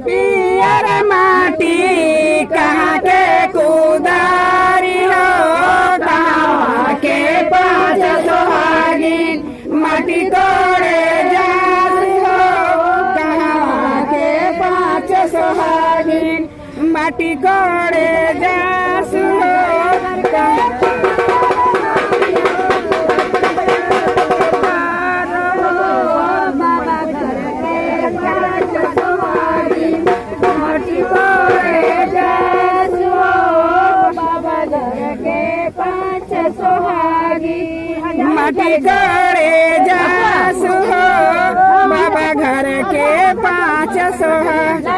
पियर माटी कहाँ के कुदारी हो, कहाँ के पाँच सोहागिन माटी कोड़े जाती हो, कहाँ के पाँच सोहागिन माटी कोड़े जाती हो। माटी कोड़े जासु हो, बाबा घर के पाँच सोहागी।